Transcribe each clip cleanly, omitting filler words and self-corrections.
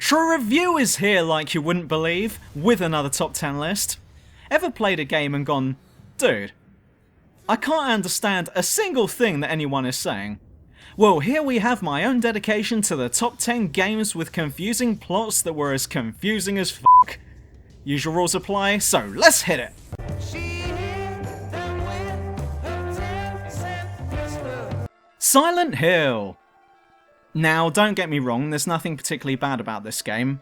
True Review is here like you wouldn't believe, with another top 10 list. Ever played a game and gone, dude, I can't understand a single thing that anyone is saying? Well, here we have my own dedication to the top 10 games with confusing plots that were as confusing as fuck. Usual rules apply, so let's hit it! Silent Hill. Now, don't get me wrong, there's nothing particularly bad about this game,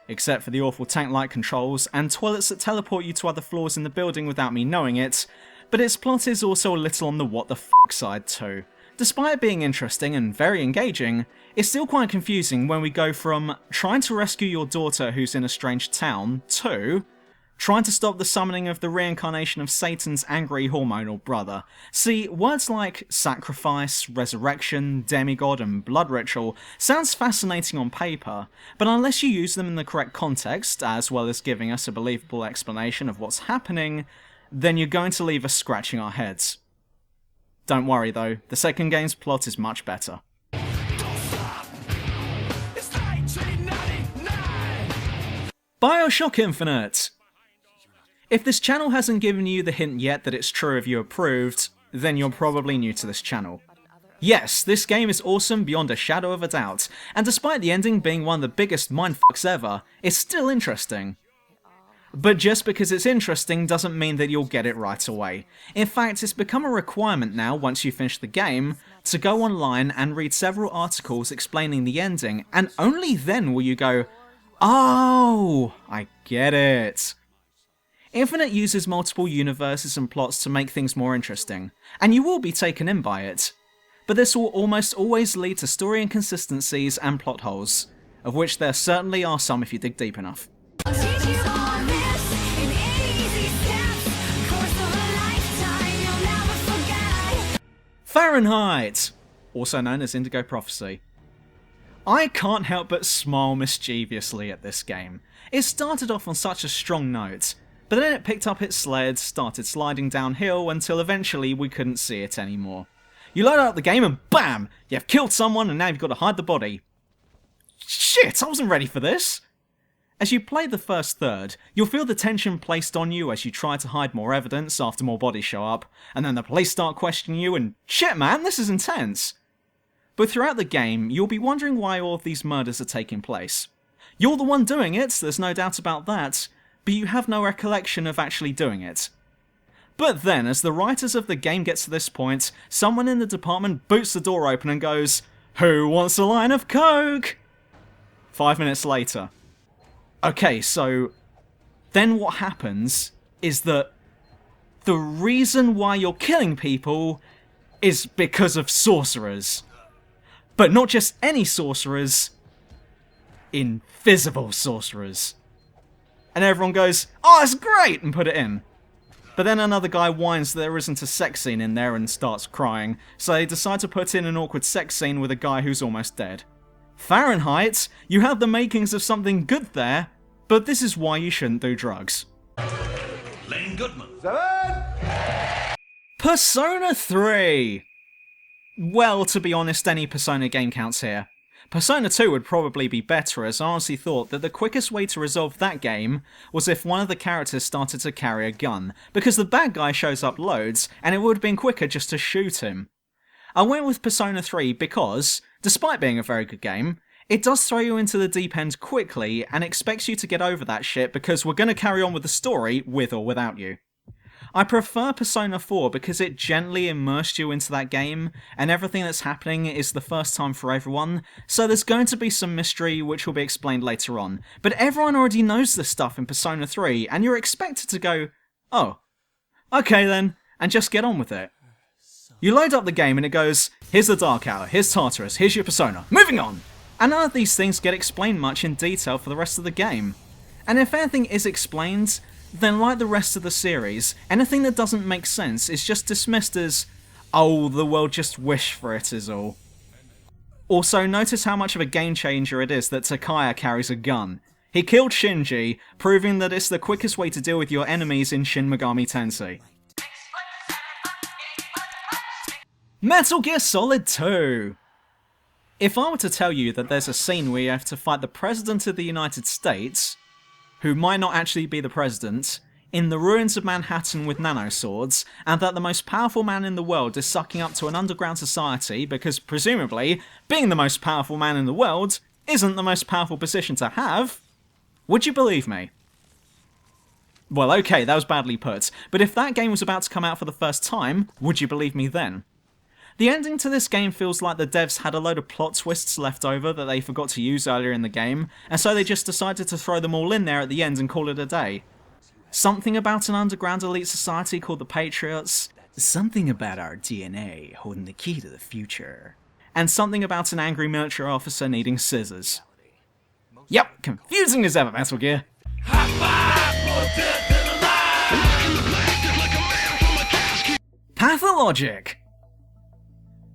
except for the awful tank-like controls and toilets that teleport you to other floors in the building without me knowing it, but its plot is also a little on the what the fuck side too. Despite being interesting and very engaging, it's still quite confusing when we go from trying to rescue your daughter who's in a strange town to trying to stop the summoning of the reincarnation of Satan's angry hormonal brother. See, words like sacrifice, resurrection, demigod, and blood ritual sounds fascinating on paper, but unless you use them in the correct context, as well as giving us a believable explanation of what's happening, then you're going to leave us scratching our heads. Don't worry though, the second game's plot is much better. BioShock Infinite. If this channel hasn't given you the hint yet that it's True Review approved, then you're probably new to this channel. Yes, this game is awesome beyond a shadow of a doubt, and despite the ending being one of the biggest mindfucks ever, it's still interesting. But just because it's interesting doesn't mean that you'll get it right away. In fact, it's become a requirement now, once you finish the game, to go online and read several articles explaining the ending, and only then will you go, oh, I get it. Infinite uses multiple universes and plots to make things more interesting, and you will be taken in by it. But this will almost always lead to story inconsistencies and plot holes, of which there certainly are some if you dig deep enough. Fahrenheit, also known as Indigo Prophecy. I can't help but smile mischievously at this game. It started off on such a strong note, but then it picked up its sled, started sliding downhill until eventually we couldn't see it anymore. You load up the game and BAM! You've killed someone and now you've got to hide the body. Shit, I wasn't ready for this! As you play the first third, you'll feel the tension placed on you as you try to hide more evidence after more bodies show up, and then the police start questioning you and shit man, this is intense! But throughout the game, you'll be wondering why all of these murders are taking place. You're the one doing it, there's no doubt about that, but you have no recollection of actually doing it. But then, as the writers of the game get to this point, someone in the department boots the door open and goes, "Who wants a line of coke?" 5 minutes later. Okay, so then what happens is that the reason why you're killing people is because of sorcerers. But not just any sorcerers, invisible sorcerers. And everyone goes, "Oh, that's great!" and put it in. But then another guy whines that there isn't a sex scene in there and starts crying, so they decide to put in an awkward sex scene with a guy who's almost dead. Fahrenheit, you have the makings of something good there, but this is why you shouldn't do drugs. Lane Goodman. Persona 3! Well, to be honest, any Persona game counts here. Persona 2 would probably be better, as I honestly thought that the quickest way to resolve that game was if one of the characters started to carry a gun, because the bad guy shows up loads, and it would have been quicker just to shoot him. I went with Persona 3 because, despite being a very good game, it does throw you into the deep end quickly and expects you to get over that shit because we're going to carry on with the story with or without you. I prefer Persona 4 because it gently immersed you into that game, and everything that's happening is the first time for everyone, so there's going to be some mystery which will be explained later on. But everyone already knows this stuff in Persona 3, and you're expected to go, "Oh, okay then," and just get on with it. You load up the game and it goes, "Here's the Dark Hour, here's Tartarus, here's your Persona, moving on!" And none of these things get explained much in detail for the rest of the game. And if anything is explained, then like the rest of the series, anything that doesn't make sense is just dismissed as, "Oh, the world just wished for it is all." Also, notice how much of a game changer it is that Takaya carries a gun. He killed Shinji, proving that it's the quickest way to deal with your enemies in Shin Megami Tensei. Metal Gear Solid 2! If I were to tell you that there's a scene where you have to fight the President of the United States, who might not actually be the President, in the ruins of Manhattan with nanoswords, and that the most powerful man in the world is sucking up to an underground society because, presumably, being the most powerful man in the world isn't the most powerful position to have, would you believe me? Well, okay, that was badly put, but if that game was about to come out for the first time, would you believe me then? The ending to this game feels like the devs had a load of plot twists left over that they forgot to use earlier in the game, and so they just decided to throw them all in there at the end and call it a day. Something about an underground elite society called the Patriots, something about our DNA holding the key to the future, and something about an angry military officer needing scissors. Yep, confusing as ever, Metal Gear. Pathologic!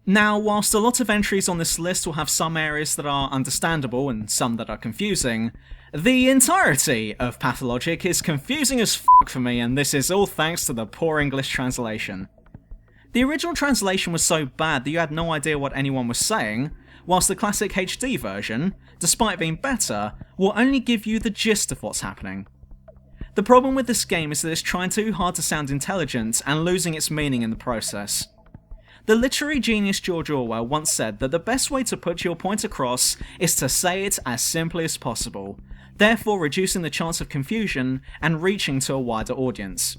Now, whilst a lot of entries on this list will have some areas that are understandable and some that are confusing, the entirety of Pathologic is confusing as fuck for me, and this is all thanks to the poor English translation. The original translation was so bad that you had no idea what anyone was saying, whilst the classic HD version, despite being better, will only give you the gist of what's happening. The problem with this game is that it's trying too hard to sound intelligent and losing its meaning in the process. The literary genius George Orwell once said that the best way to put your point across is to say it as simply as possible, therefore reducing the chance of confusion and reaching to a wider audience.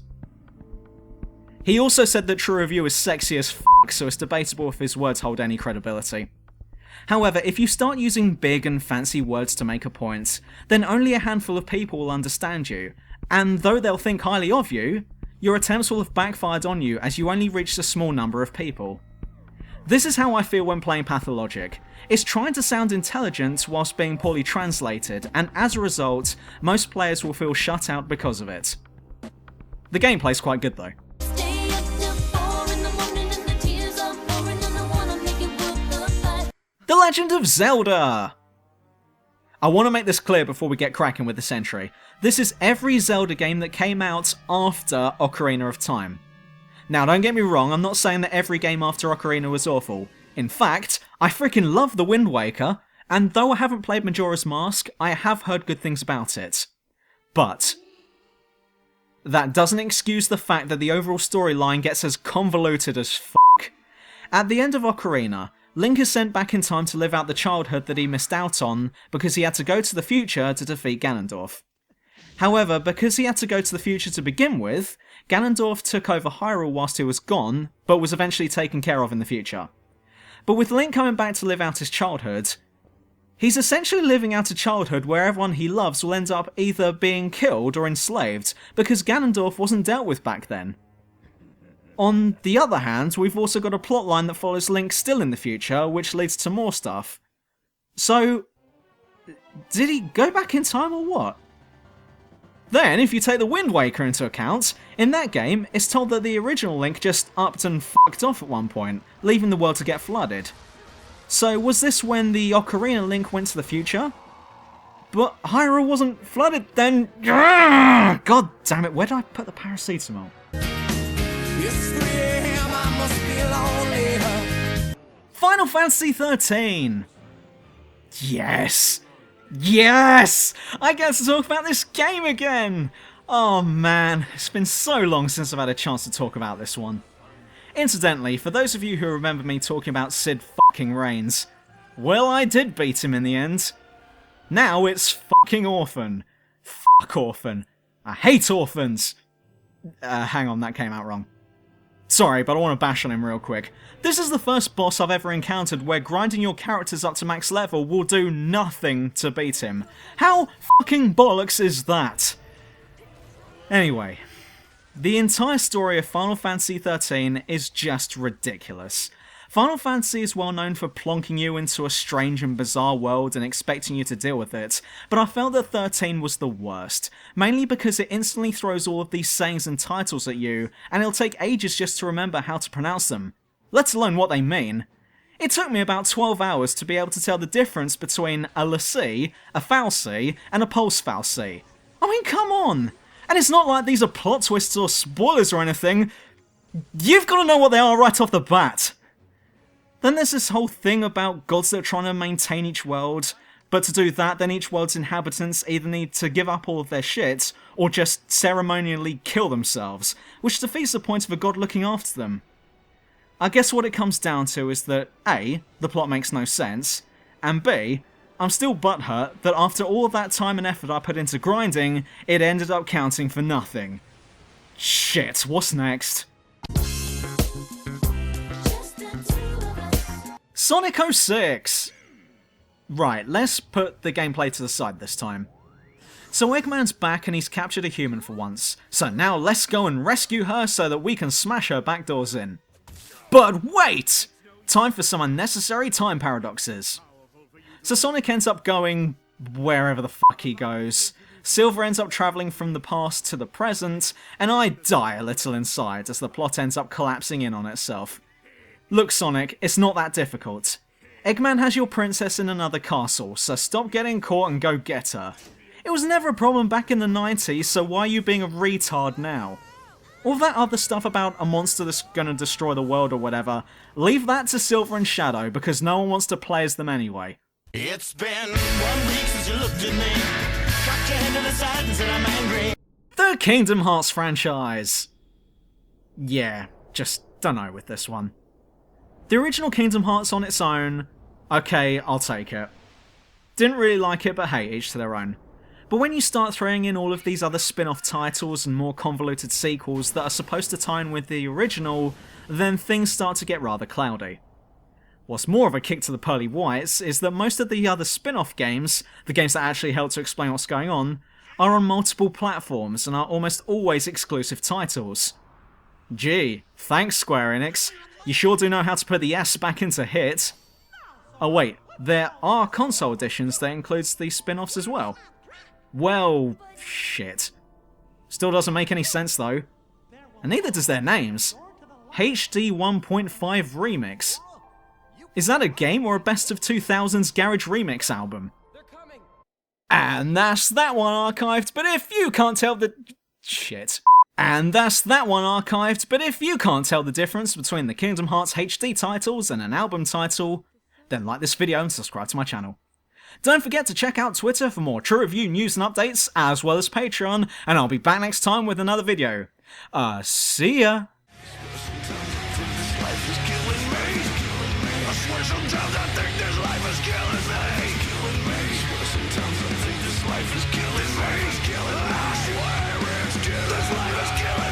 He also said that True Review is sexy as fuck, so it's debatable if his words hold any credibility. However, if you start using big and fancy words to make a point, then only a handful of people will understand you, and though they'll think highly of you, your attempts will have backfired on you as you only reached a small number of people. This is how I feel when playing Pathologic. It's trying to sound intelligent whilst being poorly translated, and as a result, most players will feel shut out because of it. The gameplay's quite good though. The Legend of Zelda! I want to make this clear before we get cracking with this entry. This is every Zelda game that came out after Ocarina of Time. Now don't get me wrong, I'm not saying that every game after Ocarina was awful. In fact, I freaking love The Wind Waker, and though I haven't played Majora's Mask, I have heard good things about it. But that doesn't excuse the fact that the overall storyline gets as convoluted as fuck. At the end of Ocarina, Link is sent back in time to live out the childhood that he missed out on because he had to go to the future to defeat Ganondorf. However, because he had to go to the future to begin with, Ganondorf took over Hyrule whilst he was gone, but was eventually taken care of in the future. But with Link coming back to live out his childhood, he's essentially living out a childhood where everyone he loves will end up either being killed or enslaved, because Ganondorf wasn't dealt with back then. On the other hand, we've also got a plotline that follows Link still in the future, which leads to more stuff. So, did he go back in time or what? Then, if you take the Wind Waker into account, in that game, it's told that the original Link just upped and fucked off at one point, leaving the world to get flooded. So was this when the Ocarina Link went to the future? But Hyrule wasn't flooded then. God damn it, where did I put the paracetamol? Final Fantasy XIII! Yes! Yes! I get to talk about this game again! Oh man, it's been so long since I've had a chance to talk about this one. Incidentally, for those of you who remember me talking about Sid fucking Reigns, well, I did beat him in the end. Now it's fucking Orphan. Fuck Orphan. I hate orphans! Hang on, that came out wrong. Sorry, but I want to bash on him real quick. This is the first boss I've ever encountered where grinding your characters up to max level will do nothing to beat him. How fucking bollocks is that? Anyway, the entire story of Final Fantasy XIII is just ridiculous. Final Fantasy is well known for plonking you into a strange and bizarre world and expecting you to deal with it, but I felt that 13 was the worst, mainly because it instantly throws all of these sayings and titles at you, and it'll take ages just to remember how to pronounce them, let alone what they mean. It took me about 12 hours to be able to tell the difference between a lassie, a fal'Cie, and a pulse fal'Cie. I mean, come on! And it's not like these are plot twists or spoilers or anything. You've got to know what they are right off the bat. Then there's this whole thing about gods that are trying to maintain each world, but to do that, then each world's inhabitants either need to give up all of their shit, or just ceremonially kill themselves, which defeats the point of a god looking after them. I guess what it comes down to is that A, the plot makes no sense, and B, I'm still butthurt that after all of that time and effort I put into grinding, it ended up counting for nothing. Shit, what's next? Sonic 06! Right, let's put the gameplay to the side this time. So Eggman's back and he's captured a human for once, so now let's go and rescue her so that we can smash her back doors in. But wait! Time for some unnecessary time paradoxes. So Sonic ends up going wherever the fuck he goes. Silver ends up travelling from the past to the present, and I die a little inside as the plot ends up collapsing in on itself. Look Sonic, it's not that difficult. Eggman has your princess in another castle, so stop getting caught and go get her. It was never a problem back in the 90s, so why are you being a retard now? All that other stuff about a monster that's gonna destroy the world or whatever, leave that to Silver and Shadow because no one wants to play as them anyway. It's been 1 week since you looked at me. Cocked your head to the side and said I'm angry. The Kingdom Hearts franchise. Yeah, just dunno with this one. The original Kingdom Hearts on its own, okay, I'll take it. Didn't really like it, but hey, each to their own. But when you start throwing in all of these other spin-off titles and more convoluted sequels that are supposed to tie in with the original, then things start to get rather cloudy. What's more of a kick to the pearly whites is that most of the other spin-off games, the games that actually help to explain what's going on, are on multiple platforms and are almost always exclusive titles. Gee, thanks Square Enix, you sure do know how to put the S back into hit. Oh wait, there are console editions that includes these spin-offs as well. Well, shit. Still doesn't make any sense though. And neither does their names. HD 1.5 Remix. Is that a game or a best of 2000s garage remix album? And that's that one archived, but if you can't tell the... shit. And that's that one archived, but if you can't tell the difference between the Kingdom Hearts HD titles and an album title, then like this video and subscribe to my channel. Don't forget to check out Twitter for more true review news and updates, as well as Patreon, and I'll be back next time with another video. See ya! Sometimes I think this life is killing me. Sometimes I think this life is killing me. I swear it's killing me. This life is killing me.